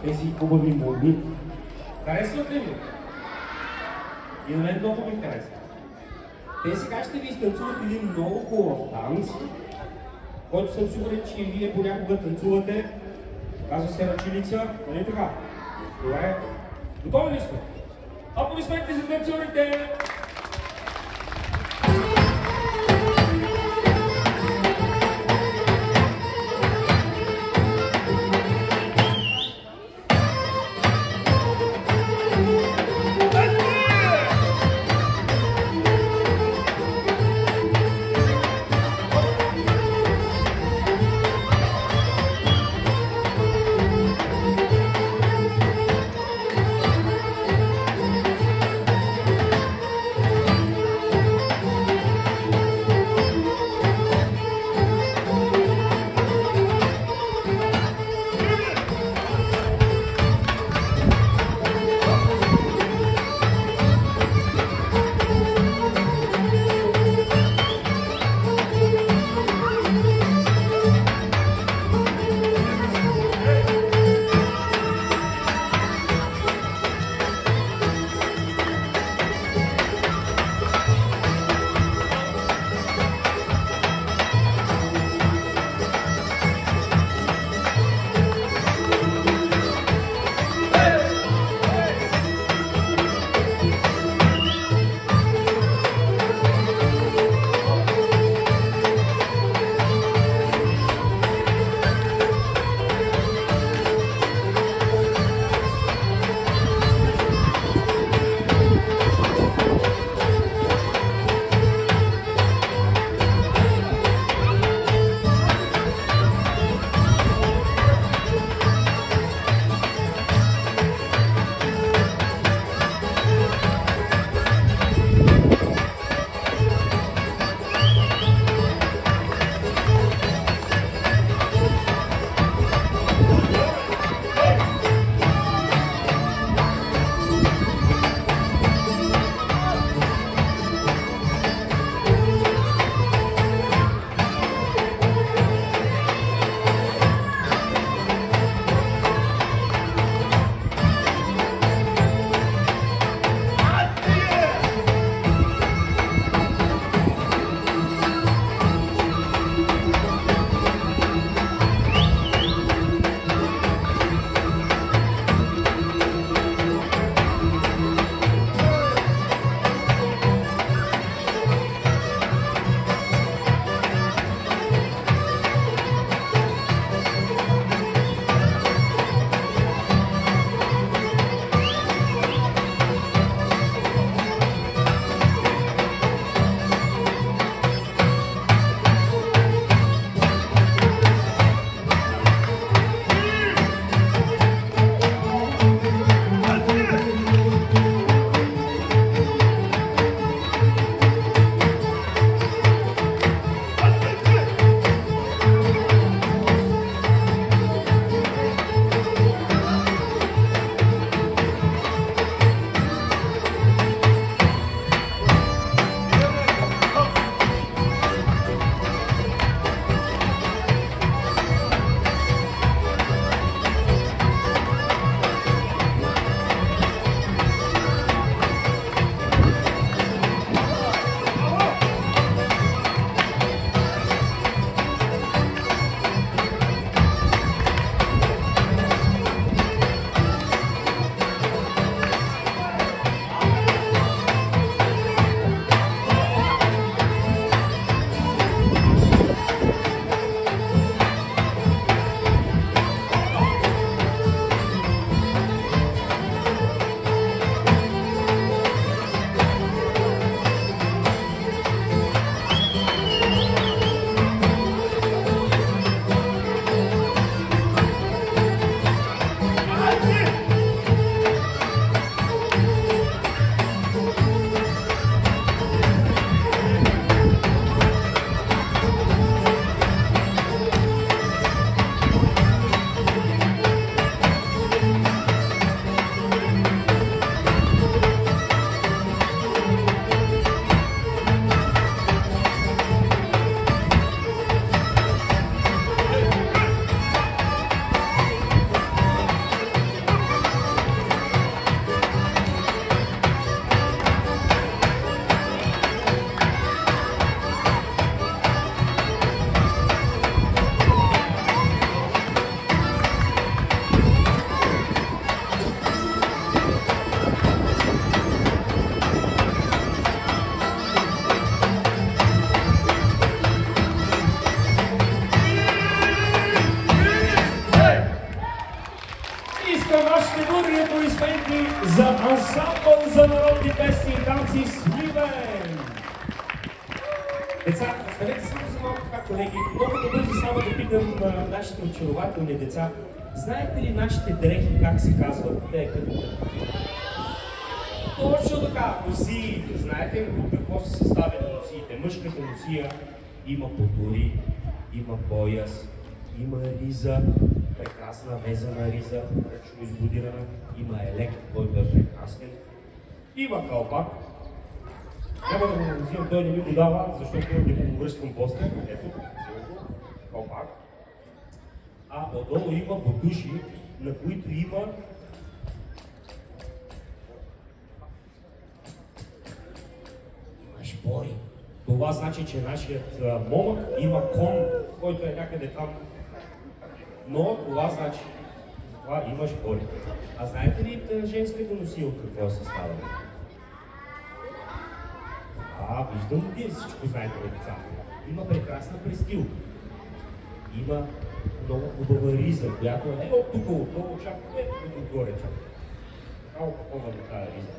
тези хубави молби. Харесват ли ми? И на мен много ми харесва. Те сега ще ви изтанцуват един много хубав танц, който съм сигурен, че и вие понякога танцувате. Казва се ръченица, нали така? Добре. Готови ли сте? Аплодисменти за танцорите! Искам вашите бурни аплодисменти за ансамбъл за народни песни и танци Сливен! Деца, оставете само за малко така, колеги. Много бързо само да питам нашите очарователни деца. Знаете ли нашите дрехи как се казват? Те като... Точно така, носиите. Знаете ли какво са съставени носиите? Мъжката носия има потури, има пояс, има риза, прекрасна везена риза, ръчно изгодирана, има елек, който е прекрасен, има калпак. Няма да го взимам, той не ми го дава, защото не го връщам после. Ето, калпак. А отдолу има бутуши, на които има шпори. Това значи, че нашият момък има кон, който е някъде там. Но това значи, това има шпори. А знаете ли женската носия от какво е съставена? Виждам, вие всичко знаете, деца. Има прекрасна престилка. Има много хубава риза, която е от тук, отдолу чак, ето отгоре чак. Така опакована тази риза.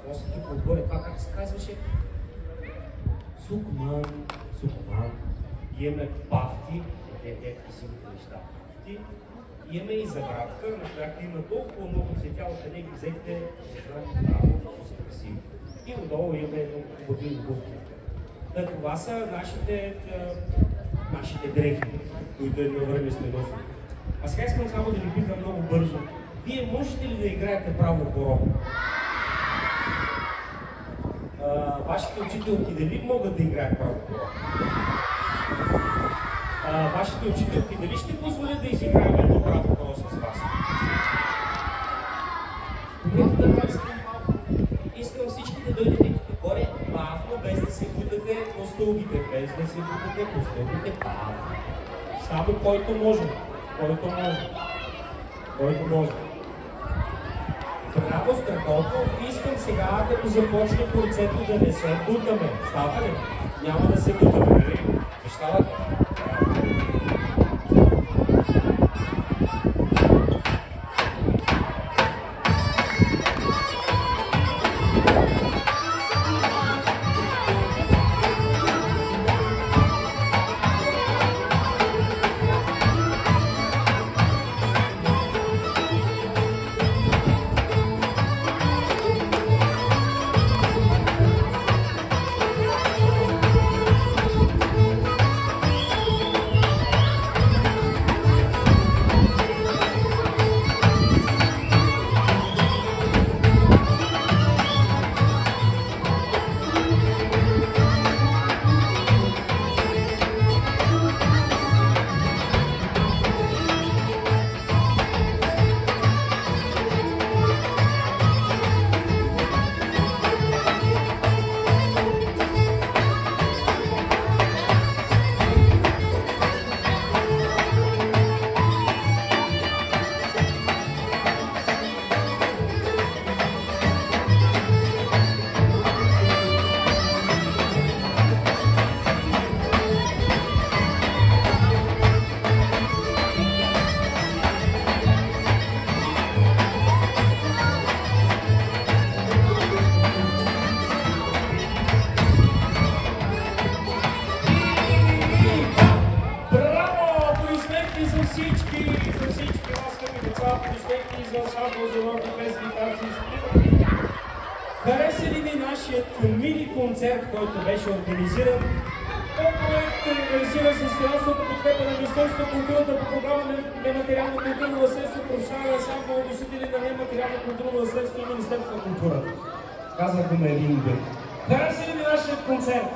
После тук отгоре, това как се казваше? Сукман. Имаме пафти, какви са неща. Имаме и заградка, на която има толкова много цветя, откъде ги взехте, много са красиви. И отдолу имаме едно хубави обувки. Това са нашите дрехи, които едно време сме носили. А сега искам само да ви питам много бързо. Вие можете ли да играете право поро? Вашите учителки дали могат да играят право поро? Вашите учителки дали ще позволят да изиграем едно право поро с вас? Искам всички да дойдете тук горе, бавно, без да се бутате по стълбите, бавно. Само който може. Браво, страхотно. Искам сега, като започне концерто, да не се бутаме. Става ли? Няма да се бутаме, нали? Защавате? Хареса ли ви нашият мини-концерт, който беше организиран? Проект е реализиран с финансовата подкрепа на Министерството на културата по програма на материално културно наследство, професионален ансамбъл, носители на нематериално културно наследство и Министерството на културата. Казахме един ден. Хареса ли ви нашият концерт?